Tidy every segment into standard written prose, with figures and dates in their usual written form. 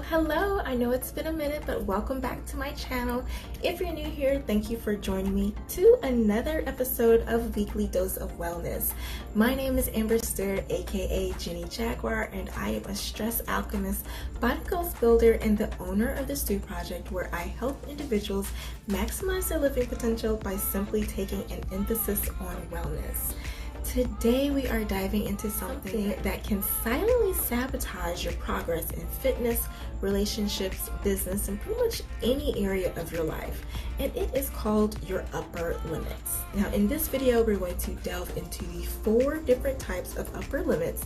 Hello. I know it's been a minute, but welcome back to my channel. If you're new here, thank you for joining me to another episode of Weekly Dose of Wellness. My name is Amber Stewart, aka Jenny Jaguar, and I am a stress alchemist, body goals builder, and the owner of the Stew Project, where I help individuals maximize their living potential by simply taking an emphasis on wellness. Today we are diving into something that can silently sabotage your progress in fitness, relationships, business, and pretty much any area of your life. And it is called your upper limits. Now in this video, we're going to delve into the 4 different types of upper limits,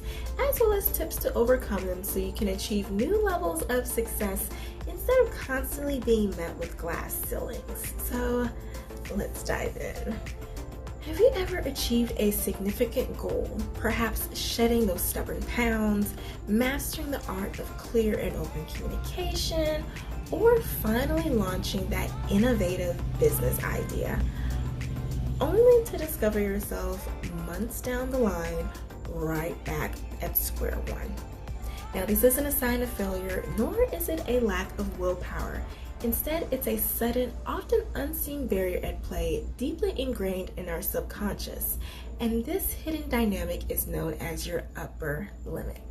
as well as tips to overcome them so you can achieve new levels of success instead of constantly being met with glass ceilings. So let's dive in. Have you ever achieved a significant goal, perhaps shedding those stubborn pounds, mastering the art of clear and open communication, or finally launching that innovative business idea, only to discover yourself months down the line right back at square one? Now, this isn't a sign of failure, nor is it a lack of willpower. Instead, it's a sudden, often unseen barrier at play, deeply ingrained in our subconscious. And this hidden dynamic is known as your upper limit.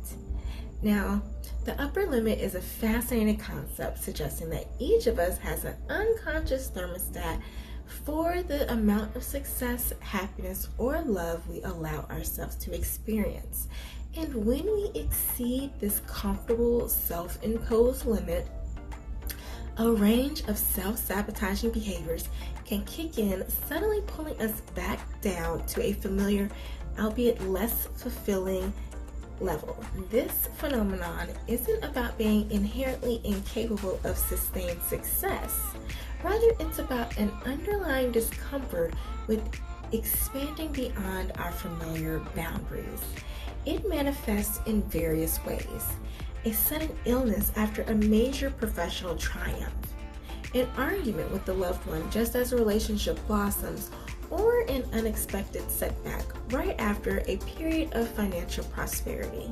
Now, the upper limit is a fascinating concept suggesting that each of us has an unconscious thermostat for the amount of success, happiness, or love we allow ourselves to experience. And when we exceed this comfortable self-imposed limit, a range of self-sabotaging behaviors can kick in, suddenly pulling us back down to a familiar, albeit less fulfilling level. This phenomenon isn't about being inherently incapable of sustained success. Rather, it's about an underlying discomfort with expanding beyond our familiar boundaries. It manifests in various ways. A sudden illness after a major professional triumph, an argument with a loved one just as a relationship blossoms, or an unexpected setback right after a period of financial prosperity.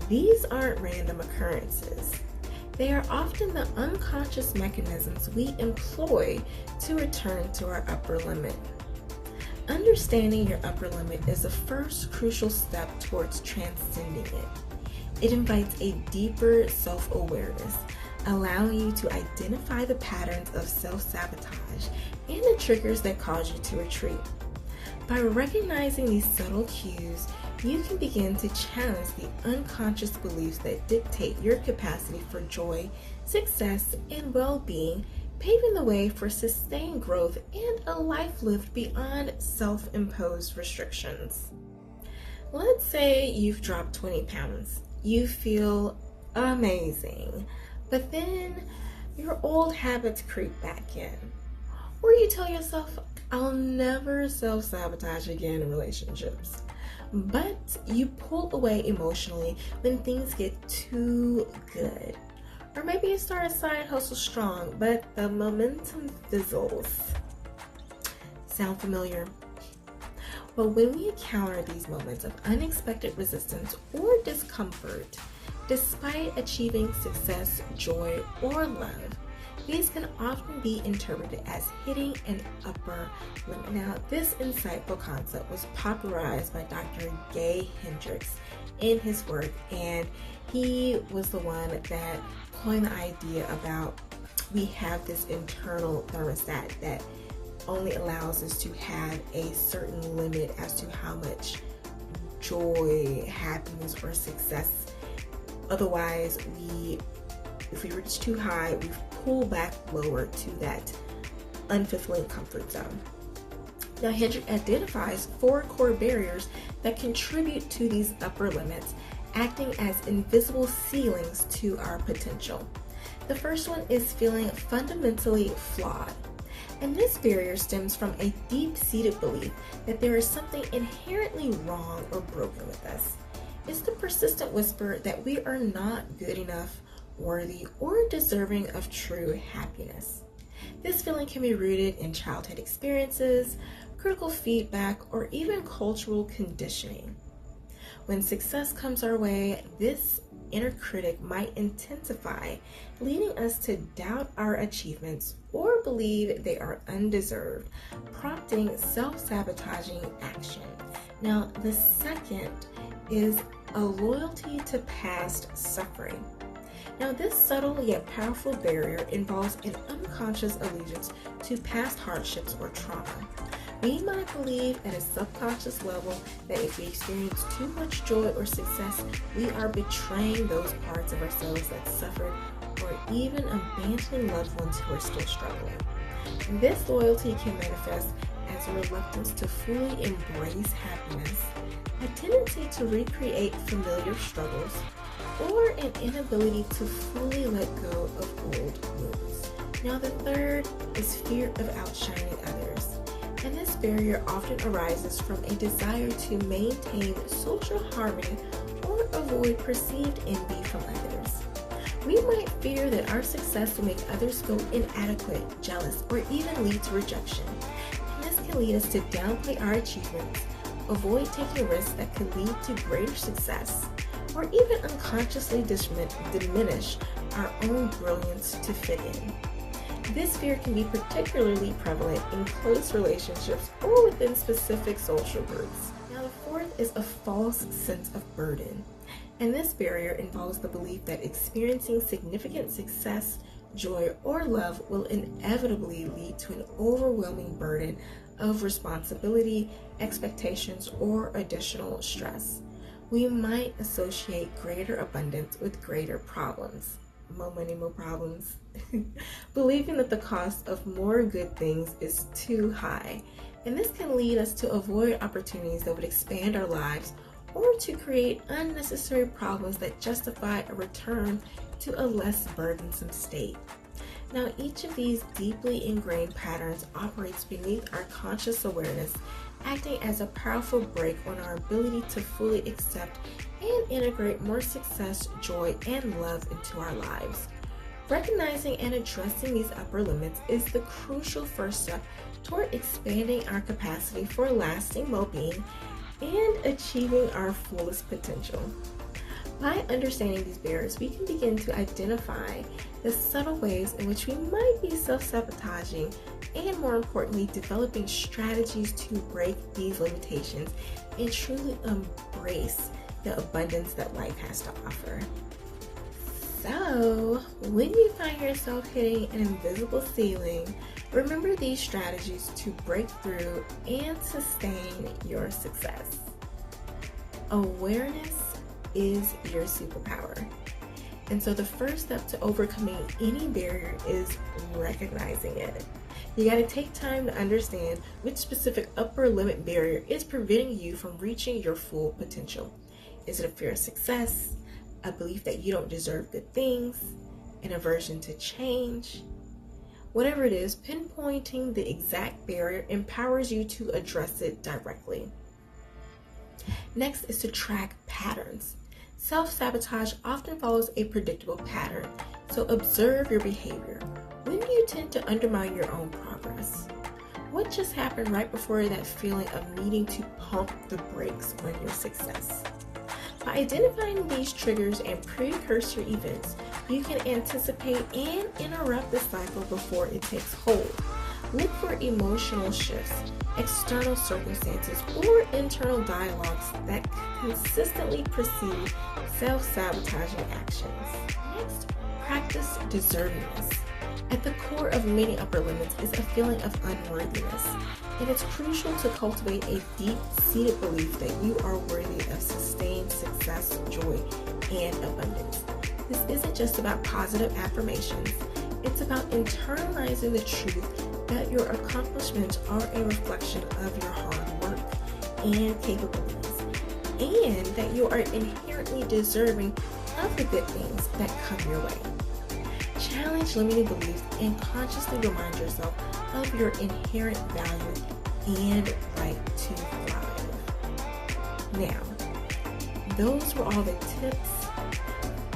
These aren't random occurrences. They are often the unconscious mechanisms we employ to return to our upper limit. Understanding your upper limit is the first crucial step towards transcending it. It invites a deeper self-awareness, allowing you to identify the patterns of self-sabotage and the triggers that cause you to retreat. By recognizing these subtle cues, you can begin to challenge the unconscious beliefs that dictate your capacity for joy, success, and well-being, paving the way for sustained growth and a life lived beyond self-imposed restrictions. Let's say you've dropped 20 pounds. You feel amazing, but then your old habits creep back in. Or you tell yourself, I'll never self-sabotage again in relationships. But you pull away emotionally when things get too good. Or maybe you start a side hustle strong, but the momentum fizzles. Sound familiar? But when we encounter these moments of unexpected resistance or discomfort, despite achieving success, joy, or love, these can often be interpreted as hitting an upper limit. Now, this insightful concept was popularized by Dr. Gay Hendricks in his work, and he was the one that coined the idea about we have this internal thermostat that only allows us to have a certain limit as to how much joy, happiness, or success. Otherwise, if we reach too high, we pull back lower to that unfulfilling comfort zone. Now, Hendrick identifies 4 core barriers that contribute to these upper limits, acting as invisible ceilings to our potential. The first one is feeling fundamentally flawed. And this barrier stems from a deep-seated belief that there is something inherently wrong or broken with us. It's the persistent whisper that we are not good enough, worthy, or deserving of true happiness. This feeling can be rooted in childhood experiences, critical feedback, or even cultural conditioning. When success comes our way, this inner critic might intensify, leading us to doubt our achievements or believe they are undeserved, prompting self-sabotaging action. Now, the second is a loyalty to past suffering. Now, this subtle yet powerful barrier involves an unconscious allegiance to past hardships or trauma. We might believe at a subconscious level that if we experience too much joy or success, we are betraying those parts of ourselves that suffered, or even abandoning loved ones who are still struggling. This loyalty can manifest as a reluctance to fully embrace happiness, a tendency to recreate familiar struggles, or an inability to fully let go of old wounds. Now, the third is fear of outshining others. And this barrier often arises from a desire to maintain social harmony or avoid perceived envy from others. We might fear that our success will make others feel inadequate, jealous, or even lead to rejection. And this can lead us to downplay our achievements, avoid taking risks that could lead to greater success, or even unconsciously diminish our own brilliance to fit in. This fear can be particularly prevalent in close relationships or within specific social groups. Now, the fourth is a false sense of burden. And this barrier involves the belief that experiencing significant success, joy, or love will inevitably lead to an overwhelming burden of responsibility, expectations, or additional stress. We might associate greater abundance with greater problems. More money, more problems. Believing that the cost of more good things is too high. And this can lead us to avoid opportunities that would expand our lives or to create unnecessary problems that justify a return to a less burdensome state. Now, each of these deeply ingrained patterns operates beneath our conscious awareness, acting as a powerful brake on our ability to fully accept and integrate more success, joy, and love into our lives. Recognizing and addressing these upper limits is the crucial first step toward expanding our capacity for lasting well-being and achieving our fullest potential. By understanding these barriers, we can begin to identify the subtle ways in which we might be self-sabotaging and, more importantly, developing strategies to break these limitations and truly embrace the abundance that life has to offer. So, when you find yourself hitting an invisible ceiling, remember these strategies to break through and sustain your success. Awareness is your superpower. And so the first step to overcoming any barrier is recognizing it. You got to take time to understand which specific upper limit barrier is preventing you from reaching your full potential. Is it a fear of success, a belief that you don't deserve good things, an aversion to change? Whatever it is, pinpointing the exact barrier empowers you to address it directly. Next is to track patterns. Self-sabotage often follows a predictable pattern, so observe your behavior. When do you tend to undermine your own progress? What just happened right before that feeling of needing to pump the brakes on your success? By identifying these triggers and precursor events, you can anticipate and interrupt the cycle before it takes hold. Look for emotional shifts, external circumstances, or internal dialogues that consistently precede self-sabotaging actions. Next, practice deservingness. At the core of many upper limits is a feeling of unworthiness, and it's crucial to cultivate a deep-seated belief that you are worthy of sustained success, joy, and abundance. This isn't just about positive affirmations. It's about internalizing the truth that your accomplishments are a reflection of your hard work and capabilities, and that you are inherently deserving of the good things that come your way. Challenge limiting beliefs and consciously remind yourself of your inherent value and right to thrive. Now, those were all the tips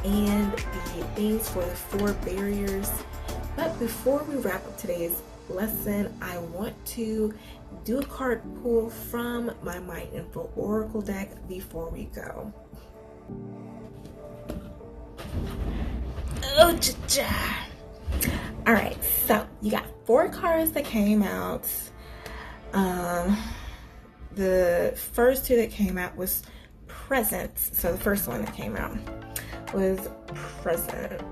and the things for the 4 barriers. But before we wrap up today's lesson, I want to do a card pull from my Mind Info Oracle deck before we go. Oh, cha-cha. All right, so you got 4 cards that came out. The first 2 that came out was presence. So the first one that came out was presence.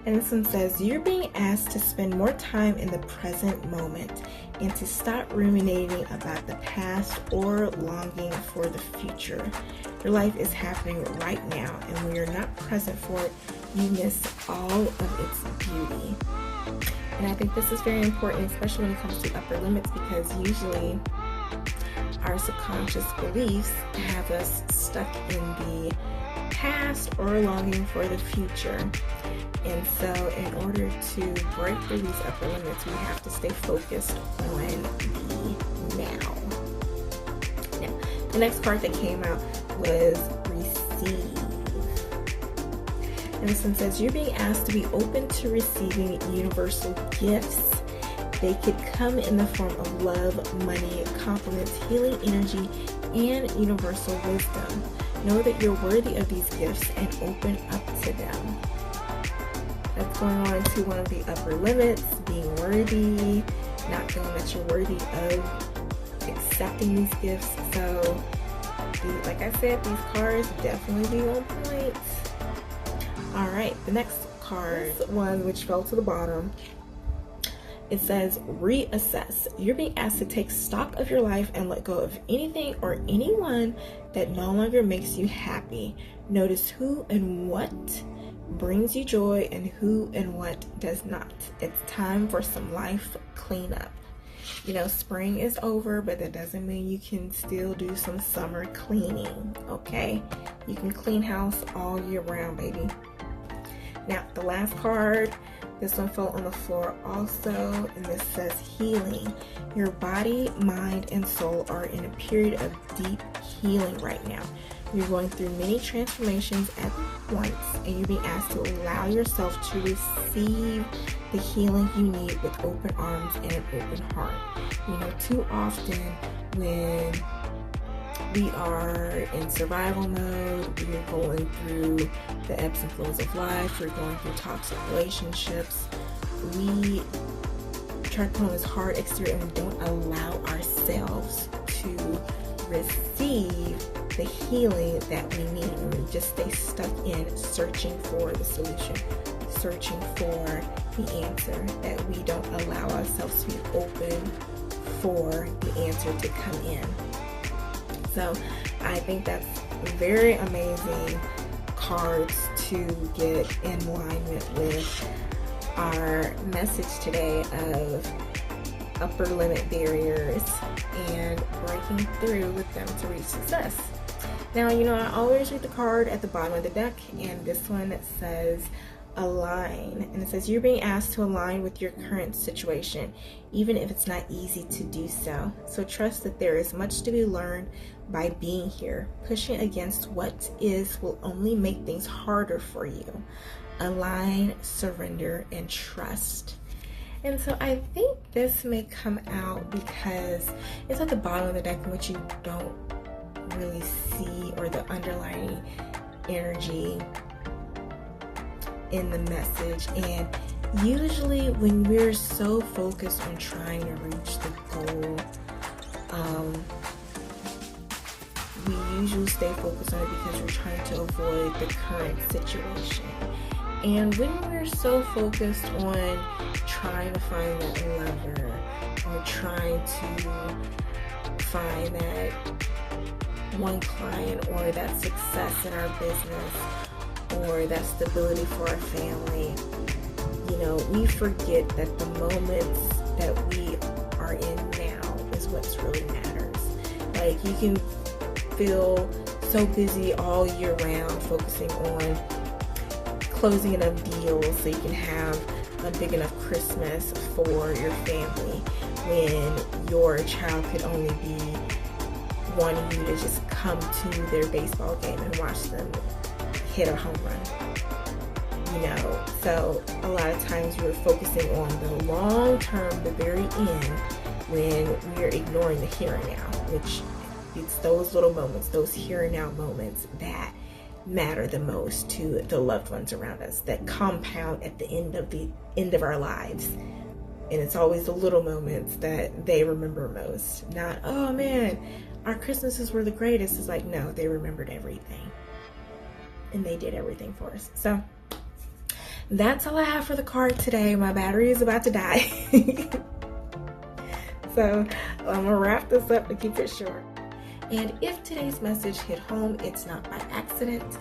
And this one says, you're being asked to spend more time in the present moment and to stop ruminating about the past or longing for the future. Your life is happening right now, and when you're not present for it, you miss all of its beauty. And I think this is very important, especially when it comes to upper limits, because usually our subconscious beliefs have us stuck in the past or longing for the future. And so in order to break through these upper limits, we have to stay focused on the now. Now, the next card that came out was receive. And this one says, you're being asked to be open to receiving universal gifts. They could come in the form of love, money, compliments, healing energy, and universal wisdom. Know that you're worthy of these gifts and open up to them. That's going on to one of the upper limits, being worthy, not feeling that you're worthy of accepting these gifts. So, like I said, these cards definitely be on point. All right, the next card, one which fell to the bottom, it says reassess. You're being asked to take stock of your life and let go of anything or anyone that no longer makes you happy. Notice who and what brings you joy and who and what does not. It's time for some life cleanup. You know, spring is over, but that doesn't mean you can still do some summer cleaning, okay? You can clean house all year round, baby. Now, the last card, this one fell on the floor also, and this says healing. Your body, mind, and soul are in a period of deep healing right now. You're going through many transformations at once, and you're being asked to allow yourself to receive the healing you need with open arms and an open heart. You know, too often when we are in survival mode, we're going through the ebbs and flows of life, we're going through toxic relationships, we try to put on this hard exterior and we don't allow ourselves to receive the healing that we need. We just stay stuck in searching for the solution, searching for the answer, that we don't allow ourselves to be open for the answer to come in. So I think that's very amazing cards to get in alignment with our message today of upper limit barriers and breaking through with them to reach success. Now, you know, I always read the card at the bottom of the deck, and this one says align, and it says you're being asked to align with your current situation, even if it's not easy to do so. So trust that there is much to be learned by being here. Pushing against what is will only make things harder for you. Align, surrender, and trust. And so I think this may come out because it's at the bottom of the deck, in which you don't really see, or the underlying energy in the message. And usually when we're so focused on trying to reach the goal, we usually stay focused on it because we're trying to avoid the current situation. And when we're so focused on trying to find that lever, or trying to find that one client, or that success in our business, or that stability for our family, you know, we forget that the moments that we are in now is what's really matters. Like, you can feel so busy all year round focusing on closing enough deals so you can have a big enough Christmas for your family, when your child could only be wanting you to just come to their baseball game and watch them hit a home run. So a lot of times we're focusing on the long term, the very end, when we're ignoring the here and now, which it's those little moments, those here and now moments that matter the most to the loved ones around us, that compound at the end of our lives. And it's always the little moments that they remember most. Not, oh man, our Christmases were the greatest. It's like, no, they remembered everything. And they did everything for us. So that's all I have for the card today. My battery is about to die. So I'm gonna wrap this up to keep it short. And if today's message hit home, it's not by accident.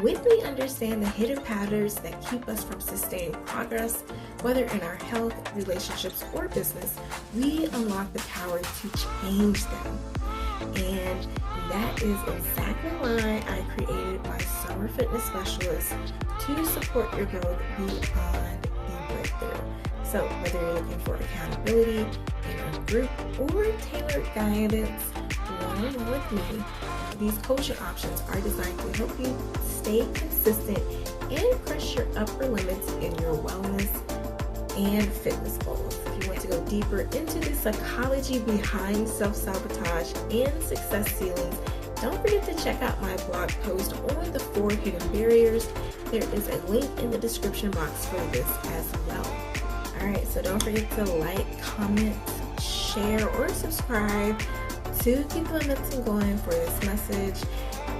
When we understand the hidden patterns that keep us from sustaining progress, whether in our health, relationships, or business, we unlock the power to change them. And that is exactly why I created my Summer Fitness Specialist to support your growth beyond the breakthrough. So whether you're looking for accountability in a group or tailored guidance one-on-one with me, these coaching options are designed to help you stay consistent and push your upper limits in your wellness and fitness goals. If you want to go deeper into the psychology behind self-sabotage and success ceilings, don't forget to check out my blog post on the 4 hidden barriers. There is a link in the description box for this as well. Alright, so don't forget to like, comment, share, or subscribe to keep the momentum going for this message.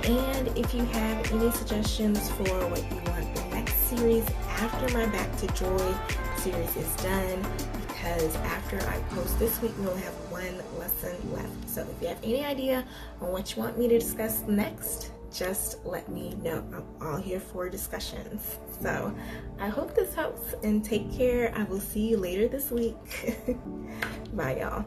And if you have any suggestions for what you want the next series after my Back to Joy series is done, because after I post this week, we'll have 1 lesson left. So if you have any idea on what you want me to discuss next, just let me know. I'm all here for discussions. So I hope this helps, and take care. I will see you later this week. Bye, y'all.